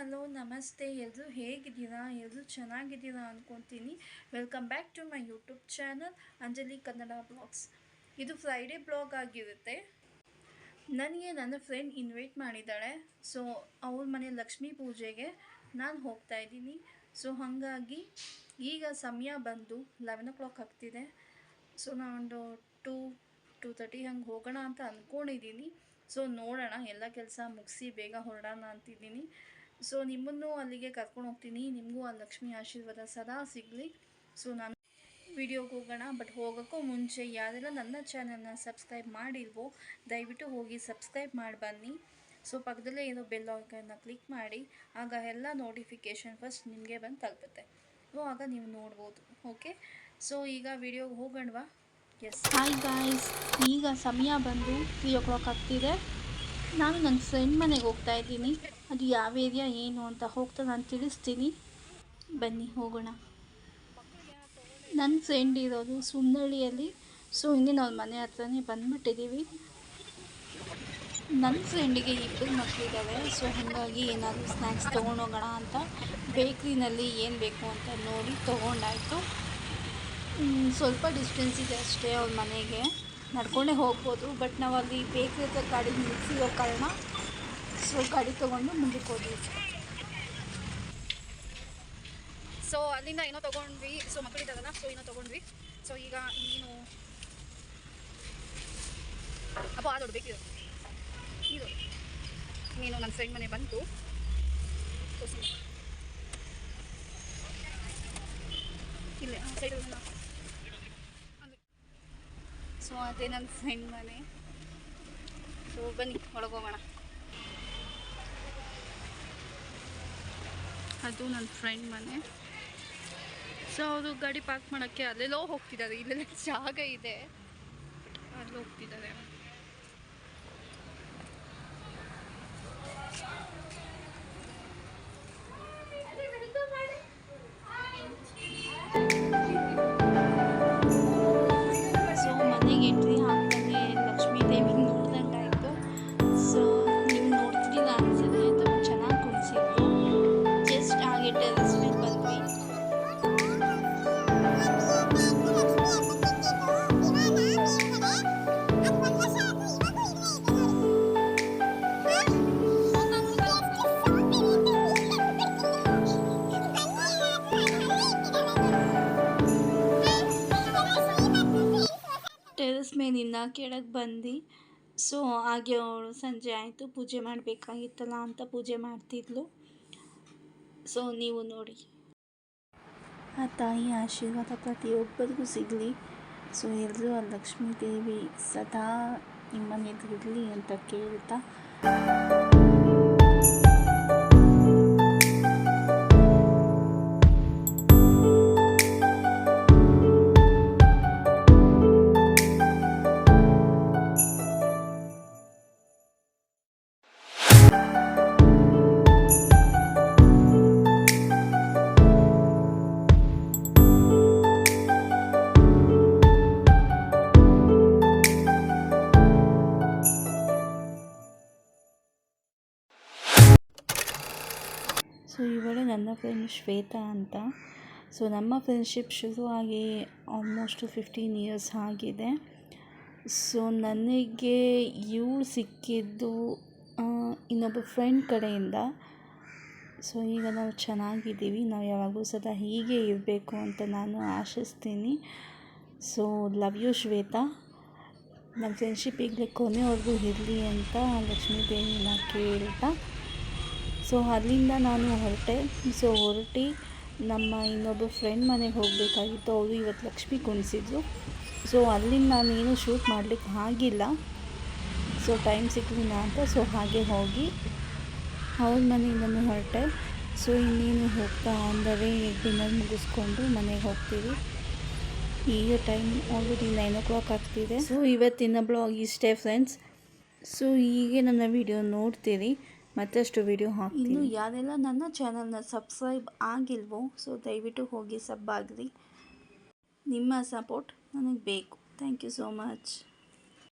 Hello ನಮಸ್ತೆ, ಎಲ್ಲರೂ ಹೇಗಿದ್ದೀರಾ? ಎಲ್ಲರೂ ಚೆನ್ನಾಗಿದ್ದೀರಾ ಅಂದ್ಕೊತೀನಿ. Welcome back to my YouTube channel Anjali Kannada blogs. ಇದು ಫ್ರೈಡೇ ಬ್ಲಾಗ್ ಆಗಿರುತ್ತೆ. ನನಗೆ ನನ್ನ ಫ್ರೆಂಡ್ ಇನ್ವೈಟ್ ಮಾಡಿದ್ದಾಳೆ. ಸೊ ಅವ್ರ ಮನೆ ಲಕ್ಷ್ಮೀ ಪೂಜೆಗೆ ನಾನು ಹೋಗ್ತಾ ಇದ್ದೀನಿ. ಸೊ ಹಾಗಾಗಿ ಈಗ ಸಮಯ ಬಂದು 11 o'clock ಆಗ್ತಿದೆ. ಸೊ ನಾನೊಂದು 2:30 ಹಂಗೆ ಹೋಗೋಣ ಅಂತ ಅಂದ್ಕೊಂಡಿದ್ದೀನಿ. ಸೊ ನೋಡೋಣ, ಎಲ್ಲ ಕೆಲಸ ಮುಗಿಸಿ ಬೇಗ ಹೊರಡೋಣ ಅಂತಿದ್ದೀನಿ. ಸೊ ನಿಮ್ಮನ್ನು ಅಲ್ಲಿಗೆ ಕರ್ಕೊಂಡು ಹೋಗ್ತೀನಿ. ನಿಮಗೂ ಆ ಲಕ್ಷ್ಮಿ ಆಶೀರ್ವಾದ ಸದಾ ಸಿಗಲಿ. ಸೊ ನಾನು ವಿಡಿಯೋಗೆ ಹೋಗೋಣ. ಬಟ್ ಹೋಗೋಕ್ಕೂ ಮುಂಚೆ ಯಾರೆಲ್ಲ ನನ್ನ ಚಾನಲ್ನ ಸಬ್ಸ್ಕ್ರೈಬ್ ಮಾಡಿಲ್ವೋ ದಯವಿಟ್ಟು ಹೋಗಿ ಸಬ್ಸ್ಕ್ರೈಬ್ ಮಾಡಿ ಬನ್ನಿ. ಸೊ ಪಕ್ಕದಲ್ಲೇ ಏನೋ ಬೆಲ್ ಐಕಾನ್ನ ಕ್ಲಿಕ್ ಮಾಡಿ, ಆಗ ಎಲ್ಲ ನೋಟಿಫಿಕೇಷನ್ ಫಸ್ಟ್ ನಿಮಗೆ ಬಂದು ತಲುಪುತ್ತೆ. ಸೊ ಆಗ ನೀವು ನೋಡ್ಬೋದು. ಓಕೆ, ಸೊ ಈಗ ವಿಡಿಯೋಗೆ ಹೋಗೋಣವಾ? ಎಸ್, ಹಾಯ್ ಗಾಯ್ಸ್, ಈಗ ಸಮಯ ಬಂದು 3 o'clock ಆಗ್ತಿದೆ. ನಾನು ನನ್ನ ಫ್ರೆಂಡ್ ಮನೆಗೆ ಹೋಗ್ತಾ ಇದ್ದೀನಿ. ಅದು ಯಾವ ಏರಿಯಾ ಏನು ಅಂತ ಹೋಗ್ತಾ ನಾನು ತಿಳಿಸ್ತೀನಿ. ಬನ್ನಿ ಹೋಗೋಣ. ನನ್ನ ಫ್ರೆಂಡ್ ಇರೋದು ಸುಮ್ನಹಳ್ಳಿಯಲ್ಲಿ. ಸೊ ಇನ್ನೇನು ಅವ್ರ ಮನೆ ಹತ್ರನೇ ಬಂದುಬಿಟ್ಟಿದ್ದೀವಿ. ನನ್ನ ಫ್ರೆಂಡಿಗೆ 2 ಮಕ್ಕಳಿದ್ದಾವೆ. ಸೊ ಹಾಗಾಗಿ ಏನಾದರೂ ಸ್ನ್ಯಾಕ್ಸ್ ತೊಗೊಂಡೋಗೋಣ ಅಂತ ಬೇಕ್ರಿನಲ್ಲಿ ಏನು ಬೇಕು ಅಂತ ನೋಡಿ ತೊಗೊಂಡಾಯಿತು. ಸ್ವಲ್ಪ ಡಿಸ್ಟೆನ್ಸ್ ಇದೆ ಅಷ್ಟೇ ಅವ್ರ ಮನೆಗೆ, ನಡ್ಕೊಂಡೇ ಹೋಗ್ಬೋದು. ಬಟ್ ನಾವು ಅಲ್ಲಿ ಬೇಕ್ರಿ ಹತ್ರ ಗಾಡಿ ನಿಲ್ಲಿಸಿರೋ ಕಾರಣ ಸೊ ಗಾಡಿ ತೊಗೊಂಡು ಮುಂದಕ್ಕೆ ಹೋದ್ವಿ. ಸೊ ಅಲ್ಲಿಂದ ಏನೋ ತೊಗೊಂಡ್ವಿ. ಸೊ ಮಕ್ಕಳಿದ್ದಾರಲ್ಲ, ಸೊ ಏನೋ ತೊಗೊಂಡ್ವಿ. ಸೊ ಈಗ ಇನ್ನೇನು ಅಪ್ಪ ಆದೋಡು ಬೇಕಿದೆ ಇದು. ಇನ್ನೇನು ನನ್ನ ಫ್ರೆಂಡ್ ಮನೆ ಬಂತು. ಇಲ್ಲೇ ಸೈಡ್. ಸೊ ಅದೇ ನನ್ನ ಫ್ರೆಂಡ್ ಮನೆ. ಸೊ ಬನ್ನಿ ಒಳಗೋಗೋಣ. ಅದು ನನ್ನ ಫ್ರೆಂಡ್ ಮನೆ. ಸೊ ಅವರು ಗಾಡಿ ಪಾರ್ಕ್ ಮಾಡೋಕ್ಕೆ ಅಲ್ಲೆಲ್ಲೋ ಹೋಗ್ತಿದ್ದಾರೆ. ಇಲ್ಲೆಲ್ಲ ಜಾಗ ಇದೆ, ಅಲ್ಲಿ ಹೋಗ್ತಿದ್ದಾರೆ. ಟೆರೆಸ್ ಮೇಲಿಂದ ಕೆಳಗೆ ಬಂದು ಸೊ ಹಾಗೆ ಅವಳು ಸಂಜೆ ಆಯಿತು, ಪೂಜೆ ಮಾಡಬೇಕಾಗಿತ್ತಲ್ಲ ಅಂತ ಪೂಜೆ ಮಾಡ್ತಿದ್ಲು. ಸೊ ನೀವು ನೋಡಿ, ಆ ತಾಯಿ ಆಶೀರ್ವಾದ ಪ್ರತಿಯೊಬ್ಬರಿಗೂ ಸಿಗಲಿ. ಸೊ ಎಲ್ಲರೂ ಆ ಲಕ್ಷ್ಮೀ ದೇವಿ ಸದಾ ನಿಮ್ಮನೆದಿರಲಿ ಅಂತ ಕೇಳ್ತಾ ಸೊ ಇವಳೇ ನನ್ನ ಫ್ರೆಂಡ್ ಶ್ವೇತಾ ಅಂತ. ಸೊ ನಮ್ಮ ಫ್ರೆಂಡ್ಶಿಪ್ ಶುರುವಾಗಿ ಆಲ್ಮೋಸ್ಟ್ 15 years ಆಗಿದೆ. ಸೊ ನನಗೆ ಇವಳು ಸಿಕ್ಕಿದ್ದು ಇನ್ನೊಬ್ಬ ಫ್ರೆಂಡ್ ಕಡೆಯಿಂದ. ಸೊ ಈಗ ನಾವು ಚೆನ್ನಾಗಿದ್ದೀವಿ. ನಾವು ಯಾವಾಗಲೂ ಸದಾ ಹೀಗೆ ಇರಬೇಕು ಅಂತ ನಾನು ಆಶಿಸ್ತೀನಿ. So love you Shweta. ನನ್ನ ಫ್ರೆಂಡ್ಶಿಪ್ ಈಗಲೇ ಕೊನೆವರೆಗೂ ಇರಲಿ ಅಂತ ಲಕ್ಷ್ಮೀ ದೇವಿನ ಕೇಳ್ತಾ ಸೊ ಅಲ್ಲಿಂದ ನಾನು ಹೊರಟೆ. ಸೊ ಹೊರಟು ನಮ್ಮ ಇನ್ನೊಬ್ಬ ಫ್ರೆಂಡ್ ಮನೆಗೆ ಹೋಗಬೇಕಾಗಿತ್ತು. ಅವರು ಇವತ್ತು ಲಕ್ಷ್ಮಿ ಕುಣಿಸಿದ್ರು. ಸೊ ಅಲ್ಲಿಂದ ನಾನೇನು ಶೂಟ್ ಮಾಡಲಿಕ್ಕೆ ಆಗಿಲ್ಲ. ಸೊ ಟೈಮ್ ಸಿಗಲಿಲ್ಲ ಅಂತ ಸೊ ಹಾಗೆ ಹೋಗಿ ಅವ್ರ ಮನೆಯಿಂದನೂ ಹೊರಟೆ. ಸೊ ಇನ್ನೇನು ಹೋಗ್ತಾ ಅಂದರೆ ಡಿನ್ನರ್ ಮುಗಿಸ್ಕೊಂಡು ಮನೆಗೆ ಹೋಗ್ತೀವಿ. ಈಗ ಟೈಮ್ ಆಲ್ರೆಡಿ 9 o'clock ಆಗ್ತಿದೆ. ಸೊ ಇವತ್ತಿನ ಬ್ಲಾಗ್ ಇಷ್ಟೇ ಫ್ರೆಂಡ್ಸ್. ಸೊ ಹೀಗೆ ನನ್ನ ವಿಡಿಯೋ ನೋಡ್ತೀರಿ, ಮತ್ತಷ್ಟು ವಿಡಿಯೋ ಹಾಕ್ತೀನಿ. ಇನ್ನು ಯಾರೆಲ್ಲ ನನ್ನ ಚಾನಲ್ನ ಸಬ್ಸ್ಕ್ರೈಬ್ ಆಗಿಲ್ವೋ ಸೊ ದಯವಿಟ್ಟು ಹೋಗಿ ಸಬ್ ಆಗಿರಿ. ನಿಮ್ಮ ಸಪೋರ್ಟ್ ನನಗೆ ಬೇಕು. Thank you so much.